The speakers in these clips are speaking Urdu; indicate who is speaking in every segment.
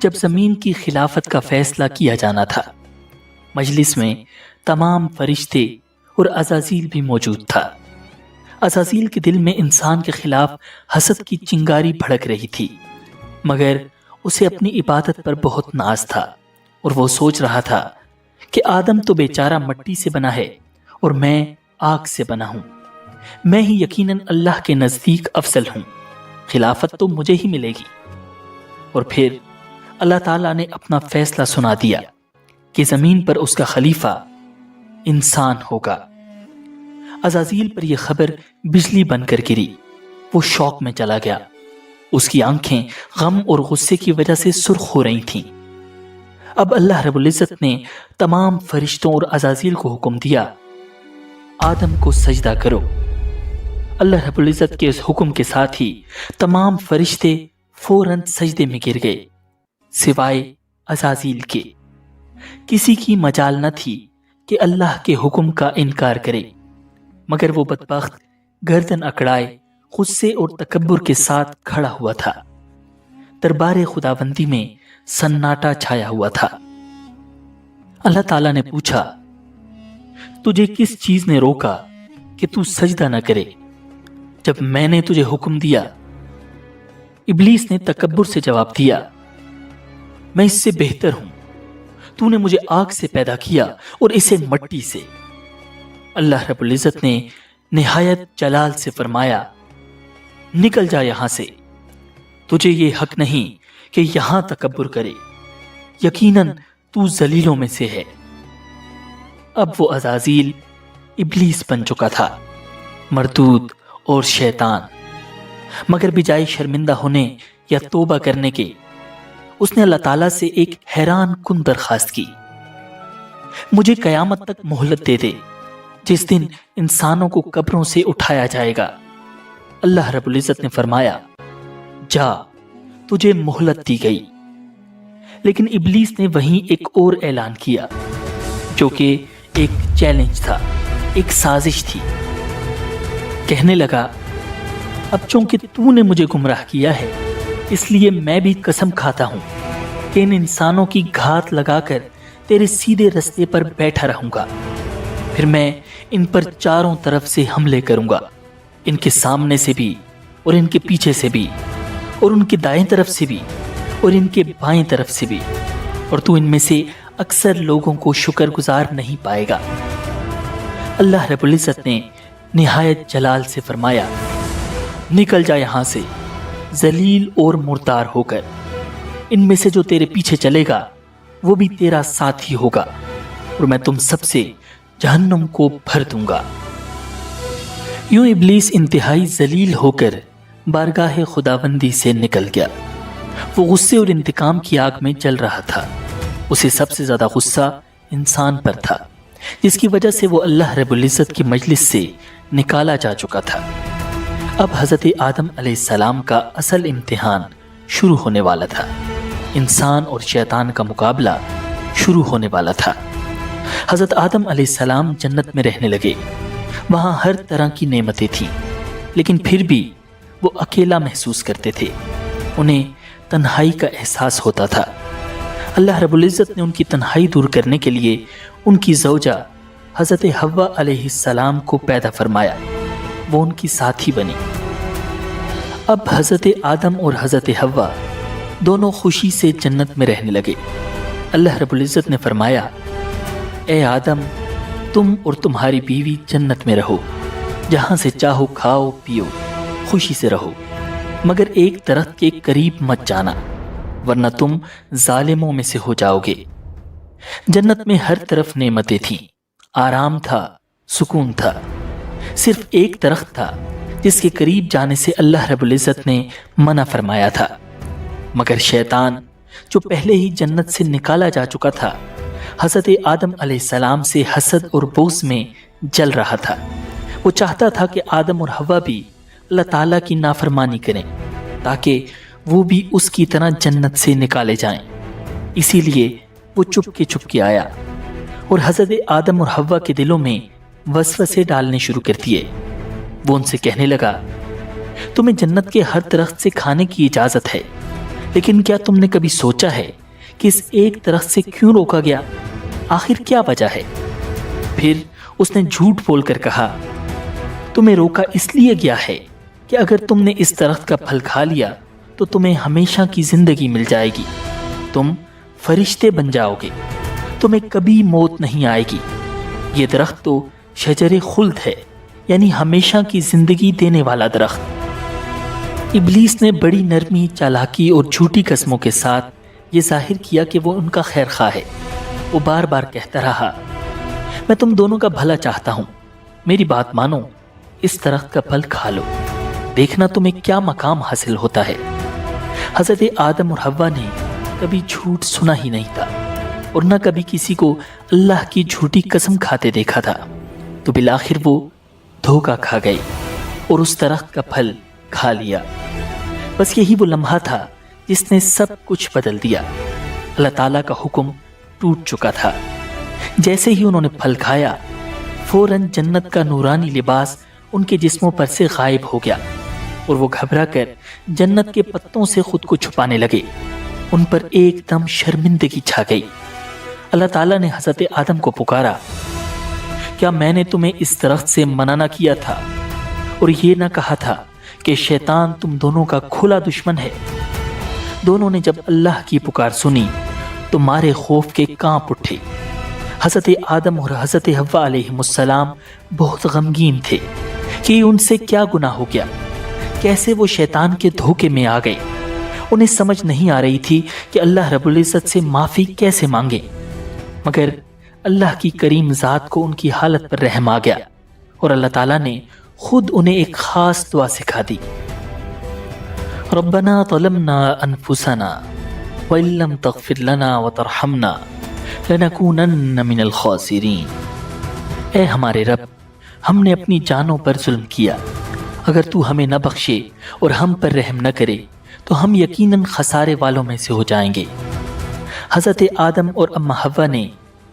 Speaker 1: جب زمین کی خلافت کا فیصلہ کیا جانا تھا۔ مجلس میں تمام فرشتے اور عزازیل بھی موجود تھا۔ عزازیل کے دل میں انسان کے خلاف حسد کی چنگاری بھڑک رہی تھی، مگر اسے اپنی عبادت پر بہت ناز تھا اور وہ سوچ رہا تھا کہ آدم تو بیچارہ مٹی سے بنا ہے اور میں آگ سے بنا ہوں، میں ہی یقیناً اللہ کے نزدیک افضل ہوں، خلافت تو مجھے ہی ملے گی۔ اور پھر اللہ تعالیٰ نے اپنا فیصلہ سنا دیا کہ زمین پر اس کا خلیفہ انسان ہوگا۔ عزازیل پر یہ خبر بجلی بن کر گری، وہ شوق میں چلا گیا، اس کی آنکھیں غم اور غصے کی وجہ سے سرخ ہو رہی تھیں۔ اب اللہ رب العزت نے تمام فرشتوں اور عزازیل کو حکم دیا، آدم کو سجدہ کرو۔ اللہ رب العزت کے اس حکم کے ساتھ ہی تمام فرشتے فوراً سجدے میں گر گئے، سوائے عزازیل کے۔ کسی کی مجال نہ تھی کہ اللہ کے حکم کا انکار کرے، مگر وہ بدبخت گردن اکڑائے غصے اور تکبر کے ساتھ کھڑا ہوا تھا۔ دربار خداوندی میں سناٹا چھایا ہوا تھا۔ اللہ تعالیٰ نے پوچھا، تجھے کس چیز نے روکا کہ تو سجدہ نہ کرے جب میں نے تجھے حکم دیا؟ ابلیس نے تکبر سے جواب دیا، میں اس سے بہتر ہوں، تو نے مجھے آگ سے پیدا کیا اور اسے مٹی سے۔ اللہ رب العزت نے نہایت جلال سے فرمایا، نکل جا یہاں سے، تجھے یہ حق نہیں کہ یہاں تکبر کرے، یقیناً تو ذلیلوں میں سے ہے۔ اب وہ عزازیل ابلیس بن چکا تھا، مردود اور شیطان، مگر بجائے شرمندہ ہونے یا توبہ کرنے کے اس نے اللہ تعالیٰ سے ایک حیران کن درخواست کی، مجھے قیامت تک مہلت دے دے، جس دن انسانوں کو قبروں سے اٹھایا جائے گا۔ اللہ رب العزت نے فرمایا، جا، تجھے مہلت دی گئی۔ لیکن ابلیس نے وہیں ایک اور اعلان کیا، جو کہ ایک چیلنج تھا، ایک سازش تھی۔ کہنے لگا، اب چونکہ تو نے مجھے گمراہ کیا ہے، اس لیے میں بھی قسم کھاتا ہوں کہ ان انسانوں کی گھات لگا کر تیرے سیدھے رستے پر بیٹھا رہوں گا، پھر میں ان پر چاروں طرف سے حملے کروں گا، ان کے سامنے سے بھی اور ان کے پیچھے سے بھی اور ان کے دائیں طرف سے بھی اور ان کے بائیں طرف سے بھی، اور تو ان میں سے اکثر لوگوں کو شکر گزار نہیں پائے گا۔ اللہ رب العزت نے نہایت جلال سے فرمایا، نکل جا یہاں سے ذلیل اور مردار ہو کر، ان میں سے جو تیرے پیچھے چلے گا وہ بھی تیرا ساتھی ہوگا، اور میں تم سب سے جہنم کو بھر دوں گا۔ یوں ابلیس انتہائی ذلیل ہو کر بارگاہ خداوندی سے نکل گیا۔ وہ غصے اور انتقام کی آگ میں جل رہا تھا۔ اسے سب سے زیادہ غصہ انسان پر تھا، جس کی وجہ سے وہ اللہ رب العزت کی مجلس سے نکالا جا چکا تھا۔ اب حضرت آدم علیہ السلام کا اصل امتحان شروع ہونے والا تھا۔ انسان اور شیطان کا مقابلہ شروع ہونے والا تھا۔ حضرت آدم علیہ السلام جنت میں رہنے لگے، وہاں ہر طرح کی نعمتیں تھیں، لیکن پھر بھی وہ اکیلا محسوس کرتے تھے، انہیں تنہائی کا احساس ہوتا تھا۔ اللہ رب العزت نے ان کی تنہائی دور کرنے کے لیے ان کی زوجہ حضرت حوا علیہ السلام کو پیدا فرمایا، وہ ان کی ساتھی بنی۔ اب حضرت آدم اور حضرت حوا دونوں خوشی سے جنت میں رہنے لگے۔ اللہ رب العزت نے فرمایا، اے آدم، تم اور تمہاری بیوی جنت میں رہو، جہاں سے چاہو کھاؤ پیو، خوشی سے رہو، مگر ایک درخت کے قریب مت جانا، ورنہ تم ظالموں میں سے ہو جاؤ گے۔ جنت میں ہر طرف نعمتیں تھیں، آرام تھا، سکون تھا۔ صرف ایک درخت تھا جس کے قریب جانے سے اللہ رب العزت نے منع فرمایا تھا، مگر شیطان جو پہلے ہی جنت سے نکالا جا چکا تھا، حضرت آدم علیہ السلام سے حسد اور بغض میں جل رہا تھا۔ وہ چاہتا تھا کہ آدم اور حوا بھی اللہ تعالیٰ کی نافرمانی کریں تاکہ وہ بھی اس کی طرح جنت سے نکالے جائیں۔ اسی لیے وہ چپ کے آیا اور حضرت آدم اور حوا کے دلوں میں وسوسے ڈالنے شروع کر دیے۔ وہ ان سے کہنے لگا، تمہیں جنت کے ہر درخت سے کھانے کی اجازت ہے، لیکن کیا تم نے کبھی سوچا ہے کہ اس ایک درخت سے کیوں روکا گیا؟ آخر کیا وجہ ہے؟ پھر اس نے جھوٹ بول کر کہا، تمہیں روکا اس لیے گیا ہے کہ اگر تم نے اس درخت کا پھل کھا لیا تو تمہیں ہمیشہ کی زندگی مل جائے گی، تم فرشتے بن جاؤ گے، تمہیں کبھی موت نہیں آئے گی۔ یہ درخت تو شجر خلد ہے، یعنی ہمیشہ کی زندگی دینے والا درخت۔ ابلیس نے بڑی نرمی، چالاکی اور جھوٹی قسموں کے ساتھ یہ ظاہر کیا کہ وہ ان کا خیر خواہ ہے۔ وہ بار بار کہتا رہا، میں تم دونوں کا بھلا چاہتا ہوں، میری بات مانو، اس درخت کا پھل کھا لو، دیکھنا تمہیں کیا مقام حاصل ہوتا ہے۔ حضرت آدم اور حوا نے کبھی جھوٹ سنا ہی نہیں تھا اور نہ کبھی کسی کو اللہ کی جھوٹی قسم کھاتے دیکھا تھا، تو بالآخر وہ دھوکہ کھا گئے اور اس درخت کا پھل کھا لیا۔ بس یہی وہ لمحہ تھا جس نے سب کچھ بدل دیا۔ اللہ تعالیٰ کا حکم ٹوٹ چکا تھا۔ جیسے ہی انہوں نے پھل کھایا، فوراً جنت کا نورانی لباس ان کے جسموں پر سے غائب ہو گیا اور وہ گھبرا کر جنت کے پتوں سے خود کو چھپانے لگے۔ ان پر ایک دم شرمندگی چھا گئی۔ اللہ تعالیٰ نے حضرت آدم کو پکارا، کیا میں نے تمہیں اس درخت سے منع نہ کیا تھا اور یہ نہ کہا تھا کہ شیطان تم دونوں کا کھلا دشمن ہے؟ دونوں نے جب اللہ کی پکار سنی تو مارے خوف کے کانپ اٹھے۔ حضرت آدم اور حضرت حوا علیہ السلام بہت غمگین تھے کہ ان سے کیا گناہ ہو گیا، کیسے وہ شیطان کے دھوکے میں آ گئے۔ انہیں سمجھ نہیں آ رہی تھی کہ اللہ رب العزت سے معافی کیسے مانگے، مگر اللہ کی کریم ذات کو ان کی حالت پر رحم آ گیا اور اللہ تعالیٰ نے خود انہیں ایک خاص دعا سکھا دی، ربنا ظلمنا انفسنا وان لم تغفر لنا وترحمنا لنکونن من الخاسرین۔ اے ہمارے رب، ہم نے اپنی جانوں پر ظلم کیا، اگر تو ہمیں نہ بخشے اور ہم پر رحم نہ کرے تو ہم یقیناً خسارے والوں میں سے ہو جائیں گے۔ حضرت آدم اور اماں حوا نے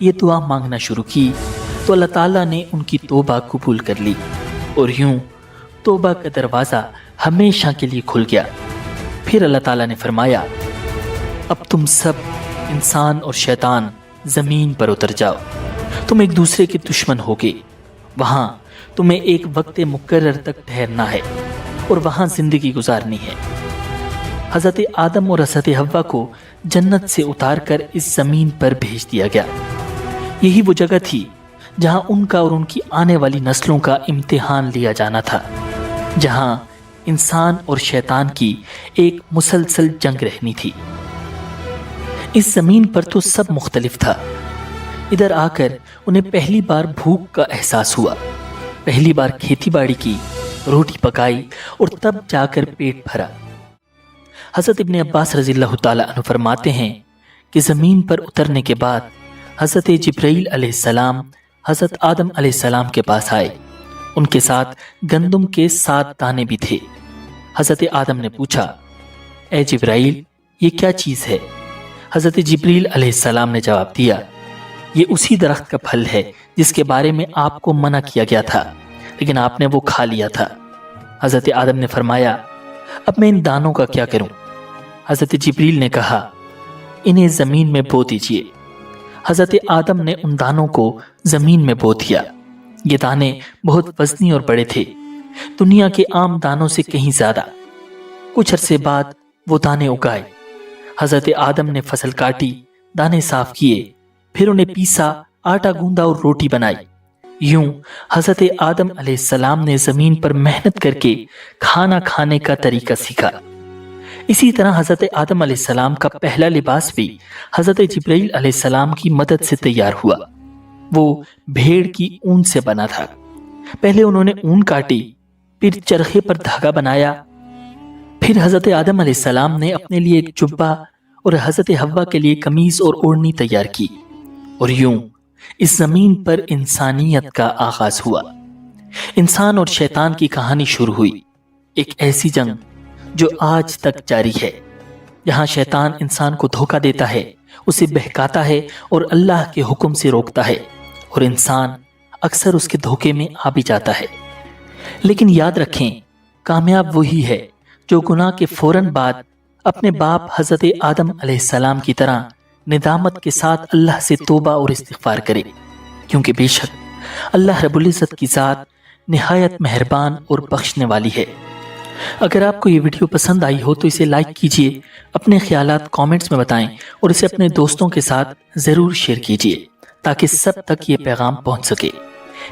Speaker 1: یہ دعا مانگنا شروع کی تو اللہ تعالیٰ نے ان کی توبہ قبول کر لی اور یوں توبہ کا دروازہ ہمیشہ کے لیے کھل گیا۔ پھر اللہ تعالیٰ نے فرمایا، اب تم سب انسان اور شیطان زمین پر اتر جاؤ، تم ایک دوسرے کے دشمن ہوگے، وہاں تمہیں ایک وقت مقرر تک ٹھہرنا ہے اور وہاں زندگی گزارنی ہے۔ حضرت آدم اور حضرت حوا کو جنت سے اتار کر اس زمین پر بھیج دیا گیا۔ یہی وہ جگہ تھی جہاں ان کا اور ان کی آنے والی نسلوں کا امتحان لیا جانا تھا، جہاں انسان اور شیطان کی ایک مسلسل جنگ رہنی تھی۔ اس زمین پر تو سب مختلف تھا۔ ادھر آ کر انہیں پہلی بار بھوک کا احساس ہوا، پہلی بار کھیتی باڑی کی، روٹی پکائی اور تب جا کر پیٹ بھرا۔ حضرت ابن عباس رضی اللہ تعالیٰ عنہ فرماتے ہیں کہ زمین پر اترنے کے بعد حضرت جبرائیل علیہ السلام حضرت آدم علیہ السلام کے پاس آئے۔ ان کے ساتھ گندم کے 7 دانے بھی تھے۔ حضرت آدم نے پوچھا، اے جبرائیل، یہ کیا چیز ہے؟ حضرت جبرائیل علیہ السلام نے جواب دیا، یہ اسی درخت کا پھل ہے جس کے بارے میں آپ کو منع کیا گیا تھا، لیکن آپ نے وہ کھا لیا تھا۔ حضرت آدم نے فرمایا، اب میں ان دانوں کا کیا کروں؟ حضرت جبرائیل نے کہا، انہیں زمین میں بو دیجئے۔ حضرت آدم نے ان دانوں کو زمین میں بو دیا۔ یہ دانے بہت وزنی اور بڑے تھے، دنیا کے عام دانوں سے کہیں زیادہ۔ کچھ عرصے بعد وہ دانے اگائے۔ حضرت آدم نے فصل کاٹی، دانے صاف کیے، پھر انہیں پیسا، آٹا گوندا اور روٹی بنائی۔ یوں حضرت آدم علیہ السلام نے زمین پر محنت کر کے کھانا کھانے کا طریقہ سیکھا۔ اسی طرح حضرت آدم علیہ السلام کا پہلا لباس بھی حضرت جبرائیل علیہ السلام کی مدد سے تیار ہوا۔ وہ بھیڑ کی اون سے بنا تھا۔ پہلے انہوں نے اون کاٹی، پھر چرخے پر دھاگا بنایا، پھر حضرت آدم علیہ السلام نے اپنے لیے ایک جبہ اور حضرت حوا کے لیے قمیض اور اوڑھنی تیار کی، اور یوں اس زمین پر انسانیت کا آغاز ہوا۔ انسان اور شیطان کی کہانی شروع ہوئی، ایک ایسی جنگ جو آج تک جاری ہے، جہاں شیطان انسان کو دھوکہ دیتا ہے، اسے بہکاتا ہے اور اللہ کے حکم سے روکتا ہے، اور انسان اکثر اس کے دھوکے میں آ بھی جاتا ہے۔ لیکن یاد رکھیں، کامیاب وہی ہے جو گناہ کے فوراً بعد اپنے باپ حضرت آدم علیہ السلام کی طرح ندامت کے ساتھ اللہ سے توبہ اور استغفار کرے، کیونکہ بے شک اللہ رب العزت کی ذات نہایت مہربان اور بخشنے والی ہے۔ اگر آپ کو یہ ویڈیو پسند آئی ہو تو اسے لائک کیجئے، اپنے خیالات کامنٹس میں بتائیں اور اسے اپنے دوستوں کے ساتھ ضرور شیئر کیجئے تاکہ سب تک یہ پیغام پہنچ سکے۔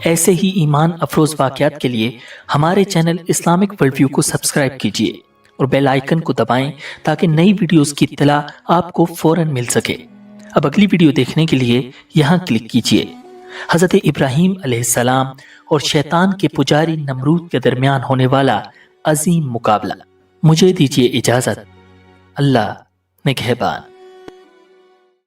Speaker 1: ایسے ہی ایمان افروز واقعات کے لیے ہمارے چینل اسلامک ورلڈ ویو کو سبسکرائب کیجئے اور بیل آئیکن کو دبائیں تاکہ نئی ویڈیوز کی اطلاع آپ کو فوراً مل سکے۔ اب اگلی ویڈیو دیکھنے کے لیے یہاں کلک کیجئے۔ حضرت ابراہیم علیہ السلام اور شیطان کے پجاری نمرود کے درمیان ہونے والا عظیم مقابلہ۔ مجھے دیجئے اجازت، اللہ نگہبان۔